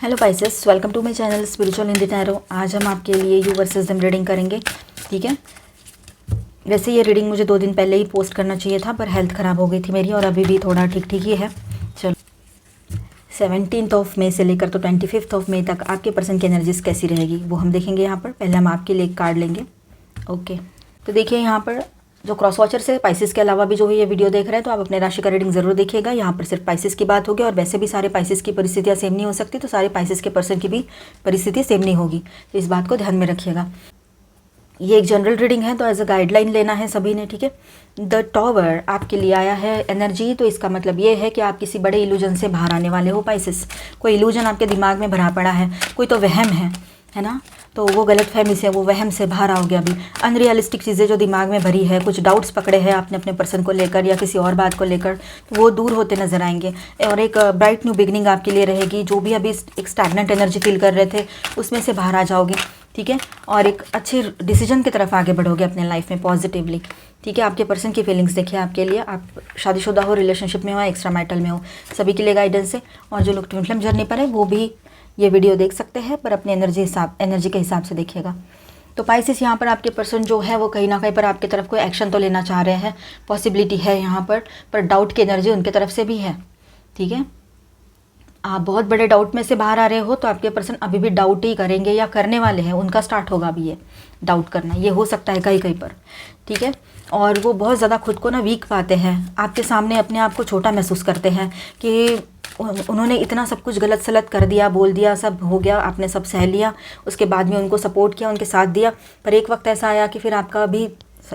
Hello Pisces, welcome to my channel spiritual Hindi tarot. आज हम आपके लिए यू वर्सेस देम रीडिंग करेंगे। ठीक है, वैसे ये रीडिंग मुझे 2 दिन पहले ही पोस्ट करना चाहिए था, पर हेल्थ ख़राब हो गई थी मेरी और अभी भी थोड़ा ठीक ठीक ही है। चलो 17 मई से लेकर तो 25 मई तक आपके पर्सन की एनर्जीज कैसी रहेगी वो हम देखेंगे। यहाँ पर पहले हम आपके लिए एक कार्ड लेंगे। ओके, तो देखिए यहाँ पर जो क्रॉस वॉचर से पाइसेस के अलावा भी जो ये वीडियो देख रहे हैं तो आप अपने राशि का रीडिंग ज़रूर देखिएगा। यहाँ पर सिर्फ पाइसेस की बात होगी और वैसे भी सारे पाइसेस की परिस्थितियाँ सेम नहीं हो सकती, तो सारे पाइसेस के पर्सन की भी परिस्थिति सेम नहीं होगी, तो इस बात को ध्यान में रखिएगा। ये एक जनरल रीडिंग है, तो एज अ गाइडलाइन लेना है सभी ने। ठीक है, द टॉवर आपके लिए आया है एनर्जी, तो इसका मतलब ये है कि आप किसी बड़े इल्यूजन से बाहर आने वाले हो पाइसेस। कोई इल्यूजन आपके दिमाग में भरा पड़ा है, कोई तो वहम है ना, तो वो गलत फहमी से, वो वहम से बाहर आओगे। अभी अनरियलिस्टिक चीज़ें जो दिमाग में भरी है, कुछ डाउट्स पकड़े हैं आपने अपने पर्सन को लेकर या किसी और बात को लेकर, तो वो दूर होते नजर आएंगे और एक ब्राइट न्यू बिगनिंग आपके लिए रहेगी। जो भी अभी एक स्टैग्नेंट एनर्जी फील कर रहे थे उसमें से बाहर आ जाओगे। ठीक है, और एक अच्छे डिसीजन की तरफ आगे बढ़ोगे अपने लाइफ में पॉजिटिवली। ठीक है, आपके पर्सन की फीलिंग्स देखिए आपके लिए। आप शादीशुदा हो, रिलेशनशिप में हो, एक्स्ट्रा मैरिटल में हो, सभी के लिए गाइडेंस है। और जो लोग ट्विन फ्लेम जर्नी पर है वो भी ये वीडियो देख सकते हैं, पर अपने एनर्जी के हिसाब से देखिएगा। तो पाइसेस यहाँ पर आपके पर्सन जो है वो कहीं ना कहीं पर आपकी तरफ कोई एक्शन तो लेना चाह रहे हैं, पॉसिबिलिटी है यहाँ पर डाउट की एनर्जी उनके तरफ से भी है। ठीक है, आप बहुत बड़े डाउट में से बाहर आ रहे हो तो आपके पर्सन अभी भी डाउट ही करेंगे या करने वाले हैं, उनका स्टार्ट होगा अभी ये डाउट करना, ये हो सकता है कहीं कहीं पर। ठीक है, और वो बहुत ज़्यादा खुद को ना वीक पाते हैं, आपके सामने अपने आप को छोटा महसूस करते हैं कि उन्होंने इतना सब कुछ गलत सलत कर दिया, बोल दिया, सब हो गया, आपने सब सह लिया, उसके बाद में उनको सपोर्ट किया, उनके साथ दिया, पर एक वक्त ऐसा आया कि फिर आपका भी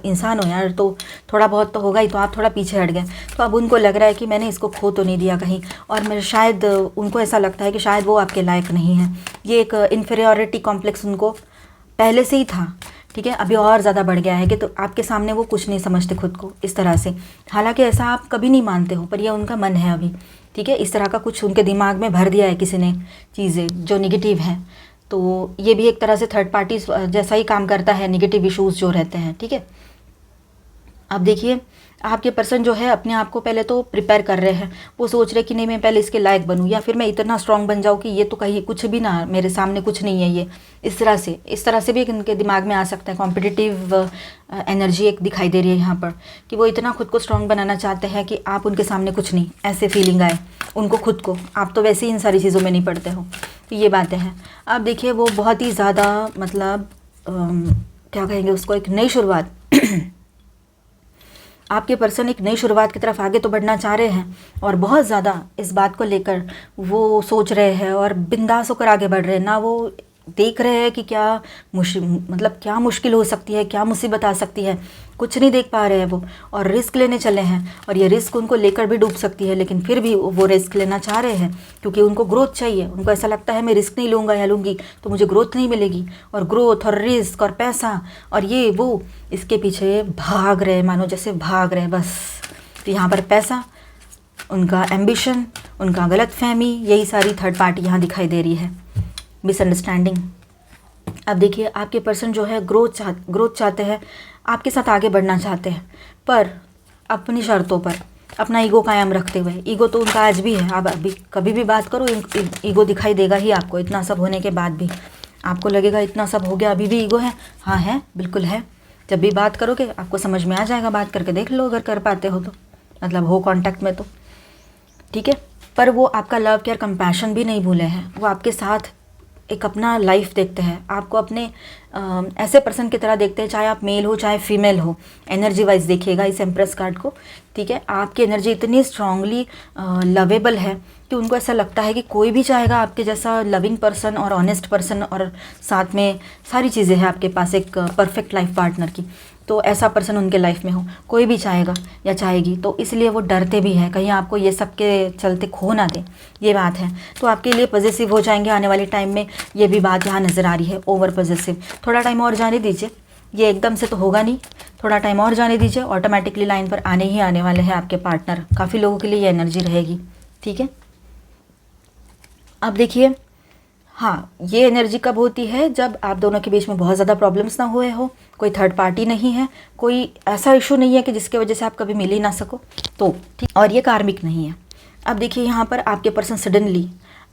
इंसान हो यार, तो थोड़ा बहुत तो होगा ही, तो आप थोड़ा पीछे हट गए। तो अब उनको लग रहा है कि मैंने इसको खो तो नहीं दिया कहीं, और मेरे शायद उनको ऐसा लगता है कि शायद वो आपके लायक नहीं है। ये एक इन्फीरियॉरिटी कॉम्प्लेक्स उनको पहले से ही था। ठीक है, अभी और ज़्यादा बढ़ गया है कि तो आपके सामने वो कुछ नहीं समझते खुद को इस तरह से। हालांकि ऐसा आप कभी नहीं मानते हो, पर यह उनका मन है अभी। ठीक है, इस तरह का कुछ उनके दिमाग में भर दिया है किसी ने, चीज़ें जो निगेटिव हैं। तो ये भी एक तरह से थर्ड पार्टी जैसा ही काम करता है, निगेटिव इश्यूज़ जो रहते हैं। ठीक है, अब देखिए आपके पर्सन जो है अपने आप को पहले तो प्रिपेयर कर रहे हैं, वो सोच रहे कि नहीं मैं पहले इसके लायक बनूं, या फिर मैं इतना स्ट्रांग बन जाऊं कि ये तो कहीं कुछ भी ना, मेरे सामने कुछ नहीं है ये। इस तरह से भी इनके दिमाग में आ सकता है। कॉम्पिटिटिव एनर्जी एक दिखाई दे रही है यहाँ पर कि वो इतना खुद को स्ट्रांग बनाना चाहते हैं कि आप उनके सामने कुछ नहीं, ऐसे फीलिंग आए उनको खुद को। आप तो वैसे ही इन सारी चीज़ों में नहीं पड़ते हो, तो ये बातें हैं। अब देखिए वो बहुत ही ज़्यादा मतलब क्या कहेंगे उसको, एक नई शुरुआत आपके पर्सन एक नई शुरुआत की तरफ आगे तो बढ़ना चाह रहे हैं, और बहुत ज़्यादा इस बात को लेकर वो सोच रहे हैं और बिंदास होकर आगे बढ़ रहे हैं। ना वो देख रहे हैं कि क्या क्या मुश्किल हो सकती है, क्या मुसीबत आ सकती है, कुछ नहीं देख पा रहे हैं वो, और रिस्क लेने चले हैं। और ये रिस्क उनको लेकर भी डूब सकती है, लेकिन फिर भी वो रिस्क लेना चाह रहे हैं क्योंकि उनको ग्रोथ चाहिए। उनको ऐसा लगता है मैं रिस्क नहीं लूँगा या लूँगी तो मुझे ग्रोथ नहीं मिलेगी, और ग्रोथ और रिस्क और पैसा और ये वो, इसके पीछे भाग रहे, मानो जैसे भाग रहे बस। तो यहाँ पर पैसा, उनका एम्बिशन, उनका गलत फहमी, यही सारी थर्ड पार्टी यहाँ दिखाई दे रही है, मिसअंडरस्टैंडिंग। अब देखिए आपके पर्सन जो है ग्रोथ चाहते हैं, आपके साथ आगे बढ़ना चाहते हैं, पर अपनी शर्तों पर, अपना ईगो कायम रखते हुए। ईगो तो उनका आज भी है, आप अभी कभी भी बात करो ईगो दिखाई देगा ही आपको। इतना सब होने के बाद भी आपको लगेगा इतना सब हो गया अभी भी ईगो है। हाँ है, बिल्कुल है। जब भी बात करोगे आपको समझ में आ जाएगा, बात करके देख लो अगर कर पाते हो तो, मतलब हो कांटेक्ट में तो। ठीक है, पर वो आपका लव केयर कंपैशन भी नहीं भूले हैं, वो आपके साथ एक अपना लाइफ देखते हैं, आपको अपने ऐसे पर्सन की तरह देखते हैं, चाहे आप मेल हो चाहे फीमेल हो। एनर्जी वाइज देखिएगा इस एम्प्रेस कार्ड को। ठीक है, आपकी एनर्जी इतनी स्ट्रांगली लवेबल है कि उनको ऐसा लगता है कि कोई भी चाहेगा आपके जैसा लविंग पर्सन और ऑनेस्ट पर्सन, और साथ में सारी चीज़ें हैं आपके पास एक परफेक्ट लाइफ पार्टनर की। तो ऐसा पर्सन उनके लाइफ में हो, कोई भी चाहेगा या चाहेगी, तो इसलिए वो डरते भी हैं कहीं आपको ये सब के चलते खो ना दे, ये बात है। तो आपके लिए पॉजिटिव हो जाएंगे आने वाले टाइम में, ये भी बात यहाँ नज़र आ रही है। ओवर पॉजिटिव, थोड़ा टाइम और जाने दीजिए, ये एकदम से तो होगा नहीं, थोड़ा टाइम और जाने दीजिए, ऑटोमेटिकली लाइन पर आने ही आने वाले हैं आपके पार्टनर। काफ़ी लोगों के लिए ये एनर्जी रहेगी। ठीक है, अब देखिए हाँ, ये एनर्जी कब होती है, जब आप दोनों के बीच में बहुत ज़्यादा प्रॉब्लम्स ना हुए हो, कोई थर्ड पार्टी नहीं है, कोई ऐसा इशू नहीं है कि जिसके वजह से आप कभी मिल ही ना सको, तो ठीक। और ये कार्मिक नहीं है। अब देखिए यहाँ पर आपके पर्सन सडनली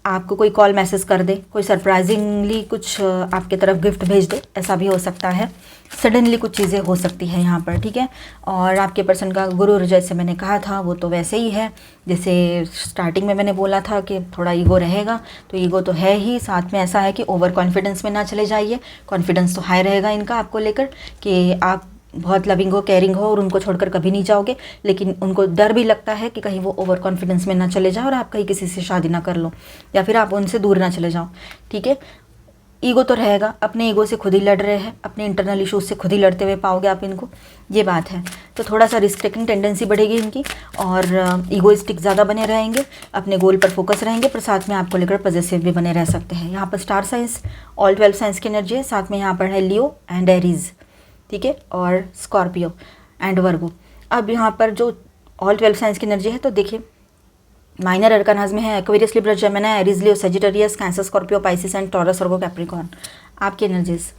आपको कोई कॉल मैसेज कर दे, कोई सरप्राइजिंगली कुछ आपके तरफ गिफ्ट भेज दे, ऐसा भी हो सकता है। सडनली कुछ चीज़ें हो सकती है यहाँ पर, ठीक है। और आपके पर्सन का गुरु जैसे मैंने कहा था वो तो वैसे ही है, जैसे स्टार्टिंग में मैंने बोला था कि थोड़ा ईगो रहेगा, तो ईगो तो है ही, साथ में ऐसा है कि ओवर कॉन्फिडेंस में ना चले जाइए। कॉन्फिडेंस तो हाई रहेगा इनका आपको लेकर कि आप बहुत लविंग हो, केयरिंग हो और उनको छोड़कर कभी नहीं जाओगे, लेकिन उनको डर भी लगता है कि कहीं वो ओवर कॉन्फिडेंस में ना चले जाओ और आप कहीं किसी से शादी ना कर लो या फिर आप उनसे दूर ना चले जाओ, ठीक है। ईगो तो रहेगा, अपने ईगो से खुद ही लड़ रहे हैं, अपने इंटरनल इश्यूज से खुद ही लड़ते हुए पाओगे आप इनको, ये बात है। तो थोड़ा सा रिस्क टेकिंग टेंडेंसी बढ़ेगी इनकी और ईगोइस्टिक ज़्यादा बने रहेंगे, अपने गोल पर फोकस रहेंगे, पर साथ में आपको लेकर पॉजिटिव भी बने रह सकते हैं। यहाँ पर स्टार साइंस ऑल 12 साइंस की एनर्जी है, साथ में यहाँ पर है लियो एंड एरीज, ठीक है, और स्कॉर्पियो एंड वर्गो। अब यहाँ पर जो ऑल 12 साइंस की एनर्जी है, तो देखिए माइनर अरकानाज में है Aquarius, Libra, Gemini, Aries, Leo, Sagittarius, cancer, Scorpio, Pisces and taurus, Virgo, Capricorn. आपकी एनर्जीज,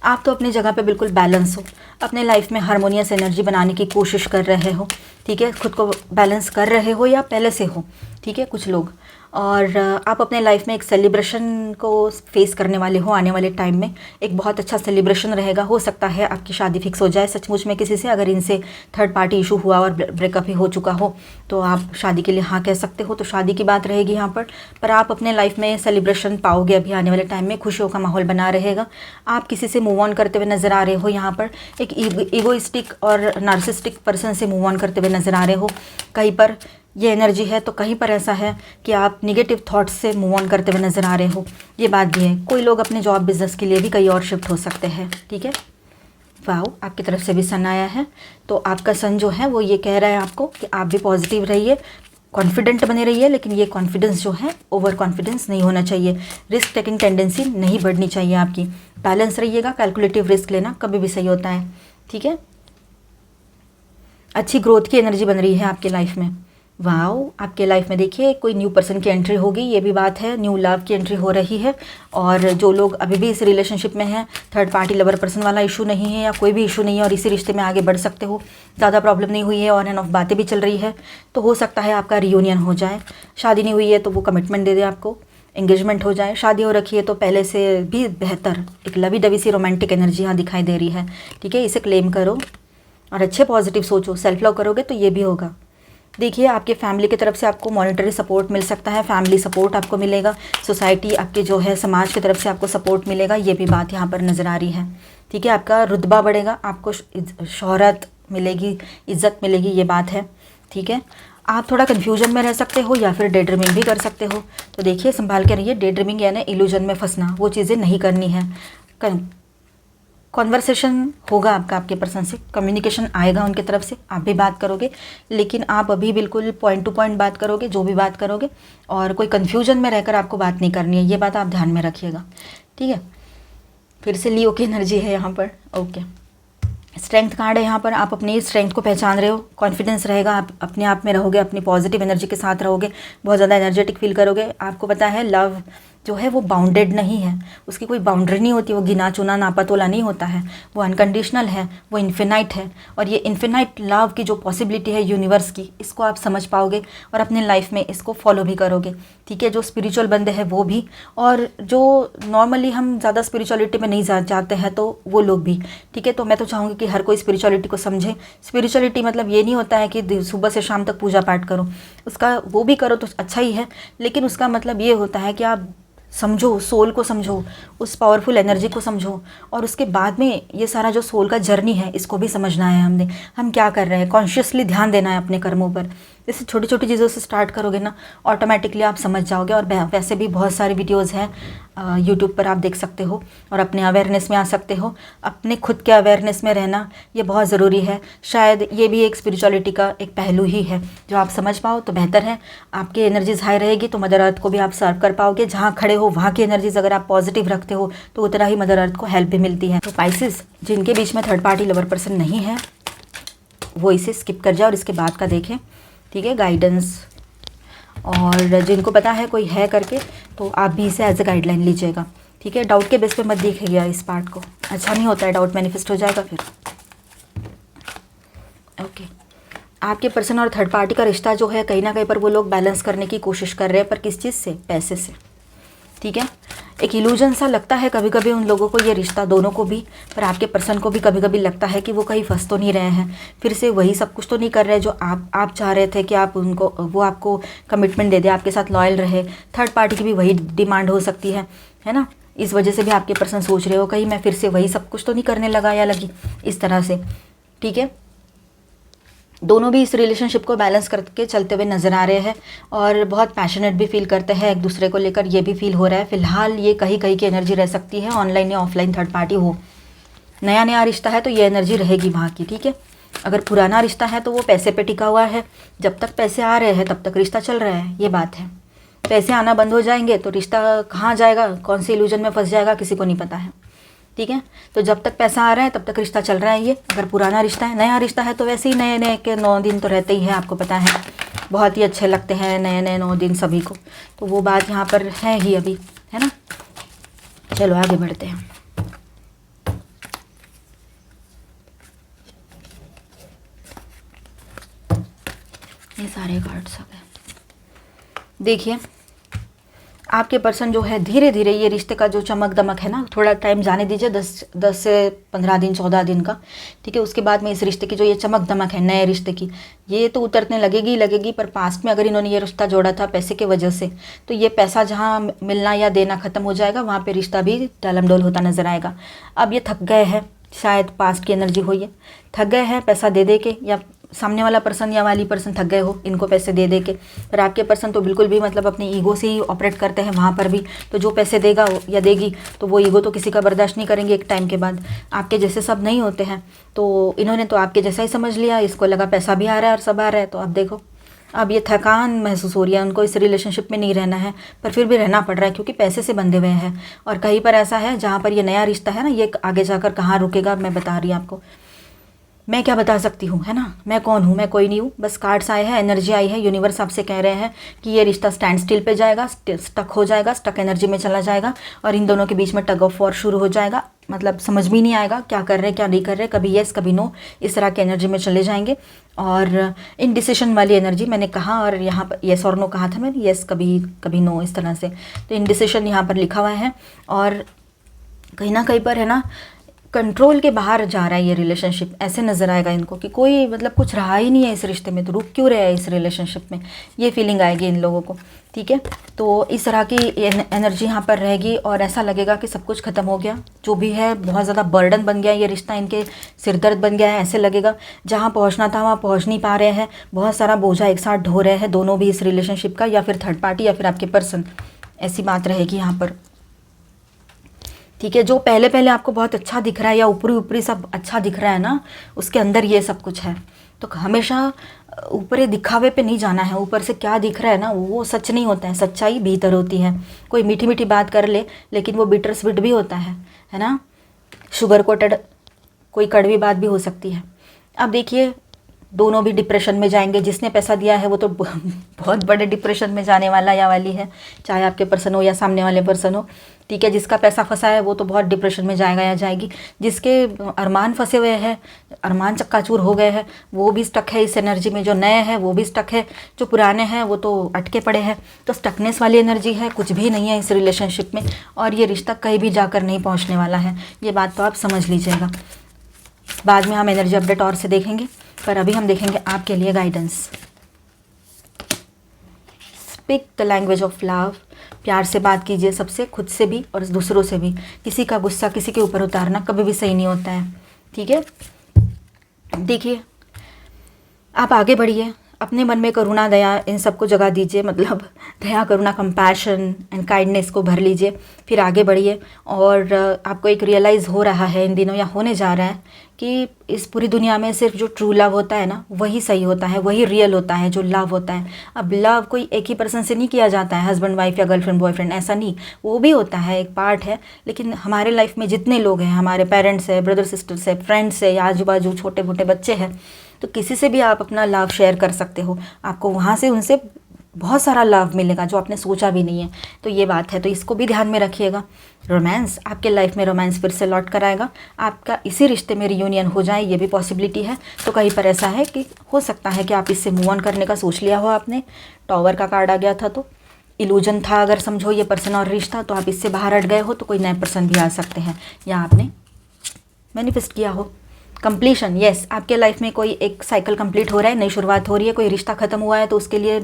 आप तो अपनी जगह पे बिल्कुल बैलेंस हो, अपने लाइफ में हारमोनियस एनर्जी बनाने की कोशिश कर रहे हो, ठीक है, खुद को बैलेंस कर रहे हो या पहले से हो, ठीक है, कुछ लोग। और आप अपने लाइफ में एक सेलिब्रेशन को फेस करने वाले हो आने वाले टाइम में, एक बहुत अच्छा सेलिब्रेशन रहेगा। हो सकता है आपकी शादी फिक्स हो जाए सचमुच में किसी से, अगर इनसे थर्ड पार्टी इशू हुआ और ब्रेकअप ही हो चुका हो तो आप शादी के लिए हाँ कह सकते हो, तो शादी की बात रहेगी यहाँ पर आप अपने लाइफ में सेलिब्रेशन पाओगे अभी आने वाले टाइम में, खुशियों का माहौल बना रहेगा। आप किसी से मूव ऑन करते हुए नज़र आ रहे हो, यहाँ पर एक ईगोइस्टिक और नार्सिस्टिक पर्सन से मूव ऑन करते हुए नज़र आ रहे हो। कहीं पर ये एनर्जी है तो कहीं पर ऐसा है कि आप निगेटिव थॉट्स से मूव ऑन करते हुए नज़र आ रहे हो, ये बात भी है। कोई लोग अपने जॉब बिजनेस के लिए भी कहीं और शिफ्ट हो सकते हैं, ठीक है। वाह, आपकी तरफ से भी सन आया है, तो आपका सन जो है वो ये कह रहा है आपको कि आप भी पॉजिटिव रहिए, कॉन्फिडेंट बने रहिए, लेकिन ये कॉन्फिडेंस जो है ओवर कॉन्फिडेंस नहीं होना चाहिए, रिस्क टेकिंग टेंडेंसी नहीं बढ़नी चाहिए आपकी, बैलेंस रहिएगा। कैलकुलेटिव रिस्क लेना कभी भी सही होता है, ठीक है। अच्छी ग्रोथ की एनर्जी बन रही है आपके लाइफ में। वाओ, आपके लाइफ में देखिए कोई न्यू पर्सन की एंट्री होगी, ये भी बात है, न्यू लव की एंट्री हो रही है। और जो लोग अभी भी इस रिलेशनशिप में हैं, थर्ड पार्टी लवर पर्सन वाला इशू नहीं है या कोई भी इशू नहीं है और इसी रिश्ते में आगे बढ़ सकते हो, ज़्यादा प्रॉब्लम नहीं हुई है, ऑन एंड ऑफ बातें भी चल रही है, तो हो सकता है आपका रियूनियन हो जाए। शादी नहीं हुई है तो वो कमिटमेंट दे दे आपको, एंगेजमेंट हो जाए। शादी हो रखी है तो पहले से भी बेहतर एक लवी डवी सी रोमांटिक एनर्जी यहाँ दिखाई दे रही है, ठीक है। इसे क्लेम करो और अच्छे पॉजिटिव सोचो, सेल्फ लव करोगे तो ये भी होगा। देखिए आपके फैमिली की तरफ से आपको मॉनेटरी सपोर्ट मिल सकता है, फैमिली सपोर्ट आपको मिलेगा, सोसाइटी आपके जो है समाज की तरफ से आपको सपोर्ट मिलेगा, ये भी बात यहाँ पर नज़र आ रही है, ठीक है। आपका रुतबा बढ़ेगा, आपको शोहरत मिलेगी, इज्जत मिलेगी, ये बात है, ठीक है। आप थोड़ा कन्फ्यूजन में रह सकते हो या फिर डे ड्रीमिंग भी कर सकते हो, तो देखिए संभाल के रहिए। डे ड्रीमिंग यानी इल्यूजन में फंसना, वो चीज़ें नहीं करनी है। कॉन्वर्सेशन होगा आपका आपके पर्सन से, कम्युनिकेशन आएगा उनके तरफ से, आप भी बात करोगे, लेकिन आप अभी बिल्कुल पॉइंट टू पॉइंट बात करोगे जो भी बात करोगे, और कोई कन्फ्यूजन में रहकर आपको बात नहीं करनी है, ये बात आप ध्यान में रखिएगा, ठीक है। फिर से लियो की एनर्जी है यहाँ पर, ओके। स्ट्रेंथ कार्ड है यहाँ पर, आप अपनी स्ट्रेंथ को पहचान रहे हो, कॉन्फिडेंस रहेगा, आप अपने आप में रहोगे, अपनी पॉजिटिव एनर्जी के साथ रहोगे, बहुत ज़्यादा एनर्जेटिक फील करोगे। आपको पता है लव जो है वो बाउंडेड नहीं है, उसकी कोई बाउंड्री नहीं होती, वो गिना चुना नापा तोला नहीं होता है, वो अनकंडीशनल है, वो इन्फिनाइट है। और ये इन्फिनाइट लव की जो पॉसिबिलिटी है यूनिवर्स की, इसको आप समझ पाओगे और अपने लाइफ में इसको फॉलो भी करोगे, ठीक है। जो स्पिरिचुअल बंदे हैं वो भी, और जो नॉर्मली हम ज़्यादा स्पिरिचुअलिटी में नहीं जाते हैं तो वो लोग भी, ठीक है। तो मैं तो चाहूँगी कि हर कोई स्पिरिचुअलिटी को समझे। स्पिरिचुअलिटी मतलब ये नहीं होता है कि सुबह से शाम तक पूजा पाठ करो, उसका वो भी करो तो अच्छा ही है, लेकिन उसका मतलब ये होता है कि आप समझो, सोल को समझो, उस पावरफुल एनर्जी को समझो, और उसके बाद में ये सारा जो सोल का जर्नी है इसको भी समझना है हमने, हम क्या कर रहे हैं, कॉन्शियसली ध्यान देना है अपने कर्मों पर। जैसे छोटी छोटी चीज़ों से स्टार्ट करोगे ना, ऑटोमेटिकली आप समझ जाओगे। और वैसे भी बहुत सारी वीडियोज़ हैं यूट्यूब पर, आप देख सकते हो और अपने अवेयरनेस में आ सकते हो। अपने खुद के अवेयरनेस में रहना ये बहुत ज़रूरी है, शायद ये भी एक स्पिरिचुअलिटी का एक पहलू ही है, जो आप समझ पाओ तो बेहतर है। आपकी एनर्जीज हाई रहेगी तो मदर अर्थ को भी आप सर्व कर पाओगे, जहाँ खड़े हो वहाँ की एनर्जीज अगर आप पॉजिटिव रखते हो तो उतना ही मदर अर्थ को हेल्प भी मिलती है। तो स्पाइसिस जिनके बीच में थर्ड पार्टी लवर पर्सन नहीं है वो इसे स्किप कर जाए और इसके बाद का देखें, ठीक है, गाइडेंस। और जिनको पता है कोई है करके, तो आप भी इसे एज ए गाइडलाइन लीजिएगा, ठीक है। डाउट के बेस पे मत देखिएगा इस पार्ट को, अच्छा नहीं होता है, डाउट मैनिफेस्ट हो जाएगा फिर, ओके। आपके पर्सन और थर्ड पार्टी का रिश्ता जो है कहीं ना कहीं पर वो लोग बैलेंस करने की कोशिश कर रहे हैं, पर किस चीज़ से? पैसे से। ठीक है, एक इल्यूजन सा लगता है कभी कभी उन लोगों को ये रिश्ता, दोनों को भी, पर आपके पर्सन को भी कभी कभी लगता है कि वो कहीं फंस तो नहीं रहे हैं, फिर से वही सब कुछ तो नहीं कर रहे जो आप चाह रहे थे कि आप उनको, वो आपको कमिटमेंट दे दे, आपके साथ लॉयल रहे। थर्ड पार्टी की भी वही डिमांड हो सकती है ना। इस वजह से भी आपके पर्सन सोच रहे हो कहीं मैं फिर से वही सब कुछ तो नहीं करने लगा या लगी, इस तरह से। ठीक है, दोनों भी इस रिलेशनशिप को बैलेंस करके चलते हुए नज़र आ रहे हैं और बहुत पैशनेट भी फील करते हैं एक दूसरे को लेकर, ये भी फील हो रहा है। फिलहाल ये कहीं कहीं की एनर्जी रह सकती है, ऑनलाइन या ऑफलाइन थर्ड पार्टी हो। नया नया रिश्ता है तो ये एनर्जी रहेगी वहाँ की। ठीक है, अगर पुराना रिश्ता है तो वो पैसे पे टिका हुआ है, जब तक पैसे आ रहे हैं तब तक रिश्ता चल रहा है, ये बात है। पैसे आना बंद हो जाएंगे तो रिश्ता कहाँ जाएगा, कौन से इल्यूजन में फंस जाएगा, किसी को नहीं पता है। ठीक है, तो जब तक पैसा आ रहा है तब तक रिश्ता चल रहा है ये। अगर पुराना रिश्ता है, नया रिश्ता है तो वैसे ही नए नए के 9 दिन तो रहते ही हैं, आपको पता है, बहुत ही अच्छे लगते हैं नए नए 9 दिन सभी को, तो वो बात यहाँ पर है ही अभी, है ना। चलो आगे बढ़ते हैं। ये सारे कार्ड्स आ गए। देखिए, आपके पर्सन जो है धीरे धीरे ये रिश्ते का जो चमक दमक है ना, थोड़ा टाइम जाने दीजिए, 10 से 15 दिन 14 दिन का। ठीक है, उसके बाद में इस रिश्ते की जो ये चमक दमक है नए रिश्ते की, ये तो उतरने लगेगी ही लगेगी। पर पास्ट में अगर इन्होंने ये रिश्ता जोड़ा था पैसे के वजह से, तो ये पैसा जहाँ मिलना या देना ख़त्म हो जाएगा, वहाँ पर रिश्ता भी टालमडोल होता नज़र आएगा। अब ये थक गए हैं, शायद पास्ट की एनर्जी हो, ये थक गए हैं पैसा दे दे के, या सामने वाला पर्सन या वाली पर्सन थक गए हो इनको पैसे दे दे के। पर आपके पर्सन तो बिल्कुल भी मतलब अपनी ईगो से ही ऑपरेट करते हैं वहाँ पर भी, तो जो पैसे देगा या देगी तो वो ईगो तो किसी का बर्दाश्त नहीं करेंगे एक टाइम के बाद। आपके जैसे सब नहीं होते हैं, तो इन्होंने तो आपके जैसा ही समझ लिया, इसको लगा पैसा भी आ रहा है और सब आ रहा है। तो अब देखो, अब ये थकान महसूस हो रही है उनको, इस रिलेशनशिप में नहीं रहना है, पर फिर भी रहना पड़ रहा है क्योंकि पैसे से बंधे हुए हैं। और कहीं पर ऐसा है जहाँ पर ये नया रिश्ता है ना, ये आगे जाकर कहाँ रुकेगा मैं बता रही हूँ आपको। मैं क्या बता सकती हूँ, है ना, मैं कौन हूँ, मैं कोई नहीं हूँ। बस कार्ड्स आए हैं, एनर्जी आई है, यूनिवर्स आपसे कह रहे हैं कि ये रिश्ता स्टैंड स्टिल पे जाएगा, स्टक हो जाएगा, स्टक एनर्जी में चला जाएगा और इन दोनों के बीच में टग ऑफ वॉर शुरू हो जाएगा। मतलब समझ भी नहीं आएगा क्या कर रहे हैं क्या नहीं कर रहे, कभी येस कभी नो, इस तरह की एनर्जी में चले जाएंगे। और इनडिसिशन वाली एनर्जी मैंने कहा, और यहाँ पर येस और नो कहा था मैंने, येस कभी कभी नो, इस तरह से। तो इनडिसिशन यहाँ पर लिखा हुआ है और कहीं ना कहीं पर है ना कंट्रोल के बाहर जा रहा है ये रिलेशनशिप, ऐसे नज़र आएगा इनको कि कोई मतलब कुछ रहा ही नहीं है इस रिश्ते में, तो रुक क्यों रहे हैं इस रिलेशनशिप में, ये फीलिंग आएगी इन लोगों को। ठीक है, तो इस तरह की एनर्जी यहाँ पर रहेगी और ऐसा लगेगा कि सब कुछ ख़त्म हो गया, जो भी है बहुत ज़्यादा बर्डन बन गया ये रिश्ता, इनके सिरदर्द बन गया है, ऐसे लगेगा। जहाँ पहुँचना था वहाँ पहुँच नहीं पा रहे हैं, बहुत सारा बोझा एक साथ ढो रहे हैं दोनों भी इस रिलेशनशिप का, या फिर थर्ड पार्टी या फिर आपके पर्सन, ऐसी बात रहेगी यहाँ पर। ठीक है, जो पहले पहले आपको बहुत अच्छा दिख रहा है या ऊपरी ऊपरी सब अच्छा दिख रहा है ना, उसके अंदर ये सब कुछ है। तो हमेशा ऊपरी दिखावे पे नहीं जाना है, ऊपर से क्या दिख रहा है ना वो सच नहीं होता है, सच्चाई भीतर होती है। कोई मीठी मीठी बात कर ले लेकिन वो बिटर स्वीट भी होता है ना, शुगर कोटेड कोई कड़वी बात भी हो सकती है। अब देखिए, दोनों भी डिप्रेशन में जाएंगे, जिसने पैसा दिया है वो तो बहुत बड़े डिप्रेशन में जाने वाला या वाली है, चाहे आपके पर्सन हो या सामने वाले पर्सन हो। ठीक है, जिसका पैसा फंसा है वो तो बहुत डिप्रेशन में जाएगा या जाएगी। जिसके अरमान फंसे हुए हैं, अरमान चक्काचूर हो गए हैं, वो भी स्टक है इस एनर्जी में। जो नए हैं वो भी स्टक है, जो पुराने हैं वो तो अटके पड़े हैं। तो स्टकनेस वाली एनर्जी है, कुछ भी नहीं है इस रिलेशनशिप में, और ये रिश्ता कहीं भी जाकर नहीं पहुँचने वाला है, ये बात तो आप समझ लीजिएगा। बाद में हम एनर्जी अपडेट और से देखेंगे, पर अभी हम देखेंगे आपके लिए guidance. Speak the language of love, प्यार से बात कीजिए सबसे, खुद से भी और दूसरों से भी। किसी का गुस्सा किसी के ऊपर उतारना कभी भी सही नहीं होता है। ठीक है, देखिए आप आगे बढ़िए, अपने मन में करुणा दया इन सबको जगा दीजिए, मतलब दया करुणा कंपैशन एंड काइंडनेस को भर लीजिए, फिर आगे बढ़िए। और आपको एक रियलाइज़ हो रहा है इन दिनों या होने जा रहा है कि इस पूरी दुनिया में सिर्फ जो ट्रू लव होता है ना वही सही होता है, वही रियल होता है जो लव होता है। अब लव कोई एक ही पर्सन से नहीं किया जाता है, हस्बैंड वाइफ या गर्लफ्रेंड बॉयफ्रेंड, ऐसा नहीं, वो भी होता है, एक पार्ट है। लेकिन हमारे लाइफ में जितने लोग हैं, हमारे पेरेंट्स है, ब्रदर सिस्टर्स है, फ्रेंड्स है, या आजू बाजू छोटे मोटे बच्चे हैं, तो किसी से भी आप अपना लव शेयर कर सकते हो। आपको वहाँ से उनसे बहुत सारा लव मिलेगा जो आपने सोचा भी नहीं है। तो ये बात है, तो इसको भी ध्यान में रखिएगा। रोमांस, आपके लाइफ में रोमांस फिर से लौट कर आएगा, आपका इसी रिश्ते में रियूनियन हो जाए, ये भी पॉसिबिलिटी है। तो कहीं पर ऐसा है कि हो सकता है कि आप इससे मूव ऑन करने का सोच लिया हो आपने। टॉवर का कार्ड आ गया था, तो इल्यूजन था अगर समझो ये पर्सन और रिश्ता, तो आप इससे बाहर हट गए हो, तो कोई नए पर्सन भी आ सकते हैं, या आपने मैनिफेस्ट किया हो। कंप्लीशन, यस, आपके लाइफ में कोई एक साइकिल कंप्लीट हो रहा है, नई शुरुआत हो रही है, कोई रिश्ता ख़त्म हुआ है, तो उसके लिए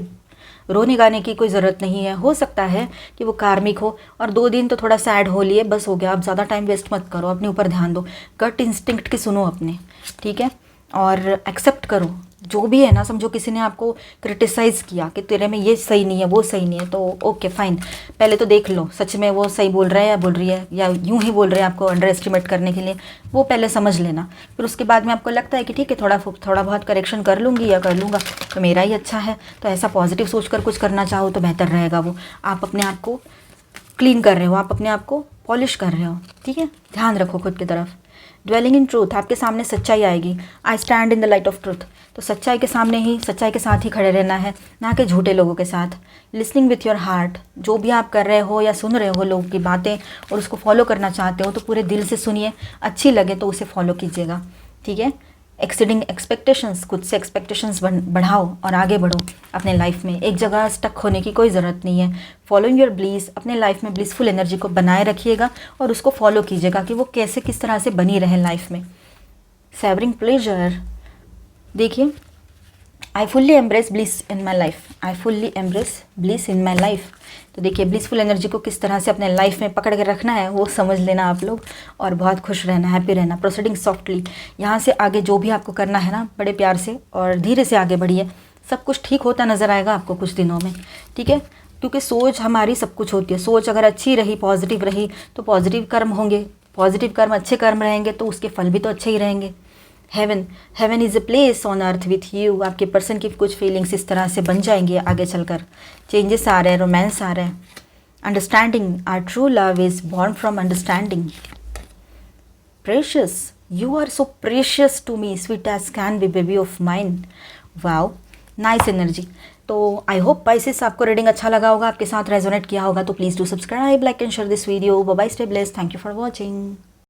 रोने गाने की कोई ज़रूरत नहीं है। हो सकता है कि वो कार्मिक हो, और 2 दिन तो थोड़ा सैड हो लिए, बस हो गया। आप ज़्यादा टाइम वेस्ट मत करो, अपने ऊपर ध्यान दो, गट इंस्टिंक्ट की सुनो अपने, ठीक है, और एक्सेप्ट करो जो भी है ना। समझो किसी ने आपको क्रिटिसाइज़ किया कि तेरे में ये सही नहीं है, वो सही नहीं है, तो ओके फाइन, पहले तो देख लो सच में वो सही बोल रहा है या बोल रही है, या यूं ही बोल रहे हैं आपको अंडर एस्टिमेट करने के लिए, वो पहले समझ लेना। फिर उसके बाद में आपको लगता है कि ठीक है, थोड़ा बहुत करेक्शन कर लूँगी या कर लूँगा तो मेरा ही अच्छा है, तो ऐसा पॉजिटिव सोच कर कुछ करना चाहो तो बेहतर रहेगा। वो आप अपने आप को क्लीन कर रहे हो, आप अपने आप को पॉलिश कर रहे हो, ठीक है, ध्यान रखो खुद की तरफ। ड्वेलिंग इन ट्रूथ, आपके सामने सच्चाई आएगी। I stand in the light of truth, तो सच्चाई के सामने ही, सच्चाई के साथ ही खड़े रहना है, ना कि झूठे लोगों के साथ। लिसनिंग विथ योर हार्ट, जो भी आप कर रहे हो या सुन रहे हो लोगों की बातें और उसको फॉलो करना चाहते हो, तो पूरे दिल से सुनिए, अच्छी लगे तो उसे फॉलो कीजिएगा, ठीक है। एक्सीडिंग एक्सपेक्टेशंस, खुद से एक्सपेक्टेशंस बढ़ाओ और आगे बढ़ो अपने लाइफ में। एक जगह स्टक होने की कोई ज़रूरत नहीं है। फॉलोइंग योर ब्लिस, अपने लाइफ में ब्लिसफुल एनर्जी को बनाए रखिएगा और उसको फॉलो कीजिएगा कि वो कैसे किस तरह से बनी रहे लाइफ में। सेवरिंग प्लेजर, देखिए, I fully embrace bliss in my life, I fully embrace bliss in my life. तो देखिए, ब्लिसफुल एनर्जी को किस तरह से अपने लाइफ में पकड़ के रखना है वो समझ लेना आप लोग, और बहुत खुश रहना, हैप्पी रहना। प्रोसीडिंग सॉफ्टली, यहाँ से आगे जो भी आपको करना है ना, बड़े प्यार से और धीरे से आगे बढ़िए, सब कुछ ठीक होता नज़र आएगा आपको कुछ दिनों में, ठीक है। क्योंकि सोच हमारी सब कुछ होती है, सोच अगर अच्छी रही, पॉजिटिव रही, तो पॉजिटिव कर्म होंगे, पॉजिटिव कर्म अच्छे कर्म रहेंगे, तो उसके फल भी तो अच्छे ही रहेंगे। Heaven is a place on earth with you, आपके पर्सन की कुछ फीलिंग्स इस तरह से बन जाएंगी आगे चलकर। चेंजेस आ रहे हैं, रोमांस आ रहा है। Understanding, our true love is born from understanding. Precious, you are so precious to me, sweet as can be baby of mind. Wow, nice energy. तो आई होप पाइसेस आपको रीडिंग अच्छा लगा होगा, आपके साथ रेजोनेट किया होगा, तो please do subscribe, like and share this video. Bye bye, stay blessed, thank you for watching.